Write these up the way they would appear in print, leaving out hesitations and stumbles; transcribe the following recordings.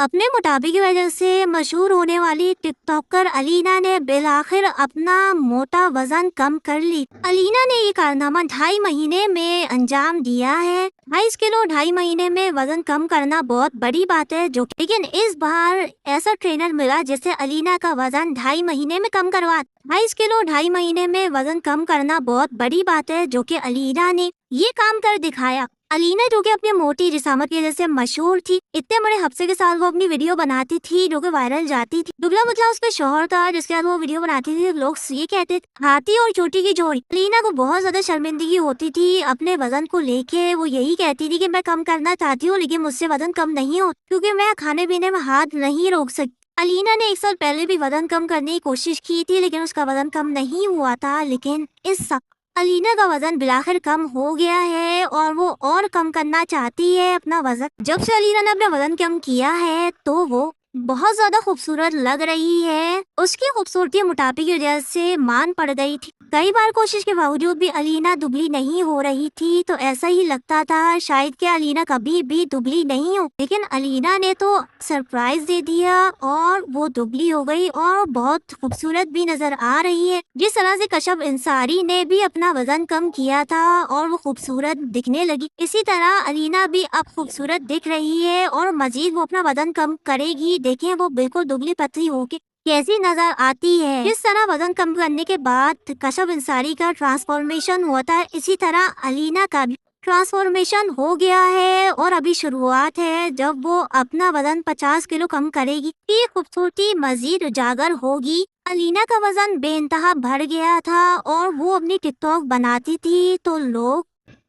اپنے موٹاپے کی وجہ سے مشہور ہونے والی ٹک ٹاکر الینا نے بالآخر اپنا موٹا وزن کم کر لی۔ الینا نے یہ کارنامہ 2.5 مہینے میں انجام دیا ہے۔ 22 کلو 2.5 مہینے میں وزن کم کرنا بہت بڑی بات ہے، لیکن اس بار ایسا ٹرینر ملا جس سے الینا کا وزن 2.5 مہینے میں کم کروا۔ 22 کلو 2.5 مہینے میں وزن کم کرنا بہت بڑی بات ہے، جو کہ الینا نے یہ کام کر دکھایا۔ الینا جو کہ اپنی موٹی جسامت کی وجہ سے مشہور تھی، اتنے بڑے حفصے کے ساتھ وہ اپنی ویڈیو بناتی تھی جو کہ وائرل جاتی تھی۔ دبلا متلا اس کا شوہر تھا جس کے ساتھ وہ ویڈیو بناتی تھی، لوگ یہ کہتے تھے ہاتھی اور چوٹی کی جوڑی۔ الینا کو بہت زیادہ شرمندگی ہوتی تھی اپنے وزن کو لے کے، وہ یہی کہتی تھی کہ میں کم کرنا چاہتی ہوں لیکن مجھ سے وزن کم نہیں ہو کیونکہ میں کھانے پینے میں ہاتھ نہیں روک سکتی۔ الینا نے 1 سال پہلے بھی وزن کم کرنے کی کوشش کی تھی لیکن اس کا وزن کم نہیں ہوا تھا، لیکن اس سال الینا کا وزن بالآخر کم ہو گیا ہے اور وہ اور کم کرنا چاہتی ہے اپنا وزن۔ جب سے الینا نے اپنا وزن کم کیا ہے تو وہ بہت زیادہ خوبصورت لگ رہی ہے۔ اس کی خوبصورتی موٹاپے کی وجہ سے مان پڑ گئی تھی۔ کئی بار کوشش کے باوجود بھی الینا دبلی نہیں ہو رہی تھی تو ایسا ہی لگتا تھا شاید کہ الینا کبھی بھی دبلی نہیں ہو، لیکن الینا نے تو سرپرائز دے دیا اور وہ دبلی ہو گئی اور بہت خوبصورت بھی نظر آ رہی ہے۔ جس طرح سے کشف انصاری نے بھی اپنا وزن کم کیا تھا اور وہ خوبصورت دکھنے لگی، اسی طرح الینا بھی اب خوبصورت دکھ رہی ہے اور مزید وہ اپنا وزن کم کرے گی۔ دیکھیں وہ بالکل دبلی پتلی ہو کے کیسی نظر آتی ہے۔ جس طرح وزن کم کرنے کے بعد کشف انصاری کا ٹرانسفارمیشن ہوتا ہے، اسی طرح الینا کا بھی ٹرانسفارمیشن ہو گیا ہے اور ابھی شروعات ہے۔ جب وہ اپنا وزن 50 کلو کم کرے گی، یہ خوبصورتی مزید اجاگر ہوگی۔ الینا کا وزن بے انتہا بڑھ گیا تھا اور وہ اپنی ٹک ٹاک بناتی تھی تو لوگ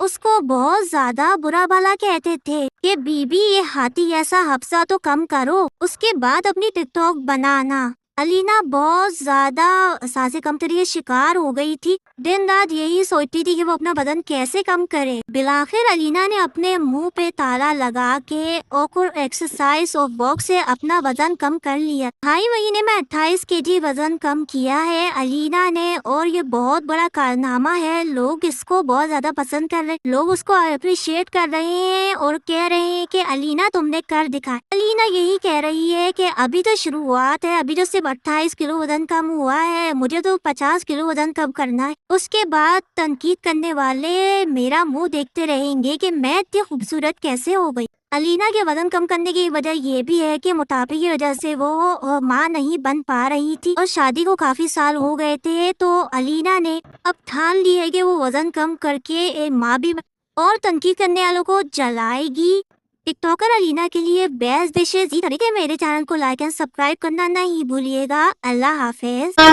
اس کو بہت زیادہ برا بھلا کہتے تھے کہ بی بی یہ ہاتھی ایسا حفصہ تو کم کرو، اس کے بعد اپنی ٹک ٹاک بنانا۔ الینا بہت زیادہ سانسیں کم تری شکار ہو گئی تھی، دن رات یہی سوچتی تھی کہ وہ اپنا وزن کیسے کم کرے۔ بالآخر الینا نے اپنے منہ پہ تالا لگا کے اور ایکسرسائز اور واک سے اپنا وزن کم کر لیا۔ 2.5 مہینے میں 28 kg وزن کم کیا ہے الینا نے اور یہ بہت بڑا کارنامہ ہے۔ لوگ اس کو بہت زیادہ پسند کر رہے، لوگ اس کو اپریشیٹ کر رہے ہیں اور کہہ رہے ہیں کہ الینا تم نے کر دکھایا۔ الینا یہی کہہ رہی ہے کہ ابھی تو شروعات ہے، ابھی جو صرف 28 کلو وزن کم ہوا ہے، مجھے تو 50 کلو وزن کم کرنا ہے۔ اس کے بعد تنقید کرنے والے میرا منہ دیکھتے رہیں گے کہ میں اتنی خوبصورت کیسے ہو گئی۔ الینا کے وزن کم کرنے کی وجہ یہ بھی ہے کہ موٹاپے کی وجہ سے وہ ماں نہیں بن پا رہی تھی اور شادی کو کافی سال ہو گئے تھے، تو الینا نے اب ٹھان لی ہے کہ وہ وزن کم کر کے ماں بھی اور تنقید کرنے والوں کو جلائے گی۔ ٹک ٹاکر الینا کے لیے بیسٹ ڈشز میرے چینل کو لائک اینڈ سبسکرائب کرنا نہیں بھولیے گا۔ اللہ حافظ۔ اور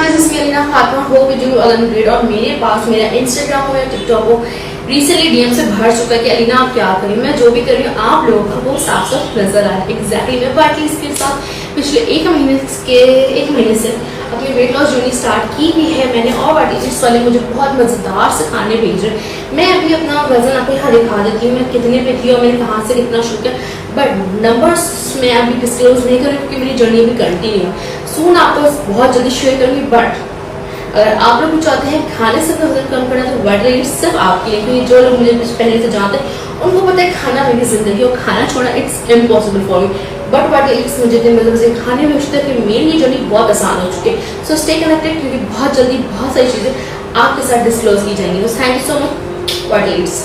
میرے پاس میرا انسٹاگرام ہو یا ٹک ٹاک ہو ریسنٹلی ڈی ایم سے بھر چکا ہے کہ الینا آپ کیا کریں، میں جو بھی کر رہی ہوں آپ لوگوں کا وہ صاف صاف نظر آ رہا ہے۔ ایگزیکٹلی میں باقی اس کے ساتھ پچھلے ایک مہینے سے اپنی ویٹ لاس جرنی اسٹارٹ کی بھی ہے میں نے، اور آرٹسٹ والے مجھے بہت مزیدار سے کھانے بھیج رہے ہیں۔ میں ابھی اپنا وزن آپ کو یہاں دکھا دیتی ہوں، میں کتنے پہ تھی اور میں نے کہاں سے کتنا شروع کیا، بٹ نمبرس میں ابھی ڈسکلوز نہیں کروں کیونکہ میری جرنی ابھی کنٹینیو ہے۔ سون آپ کو بہت جلدی شیئر کروں گی، بٹ اگر آپ لوگ بھی چاہتے ہیں کھانے سے اپنا وزن کم کرنا تو وٹ ریٹ صرف آپ کے لیے، کیونکہ جو لوگ مجھے پہلے سے جانتے ہیں ان کو پتہ ہے کھانا میری زندگی اور کھانا چھوڑنا it's impossible for me, but وٹ ریٹس مجھے مطلب کھانے میں مجھے کہ میری جرنی بہت آسان ہو چکی ہے۔ سو اسٹے کنیکٹڈ کیونکہ بہت جلدی بہت ساری چیزیں آپ کے ساتھ ڈسکلوز کی جائیں گی۔ تھینک یو سو مچ وٹ ریٹس۔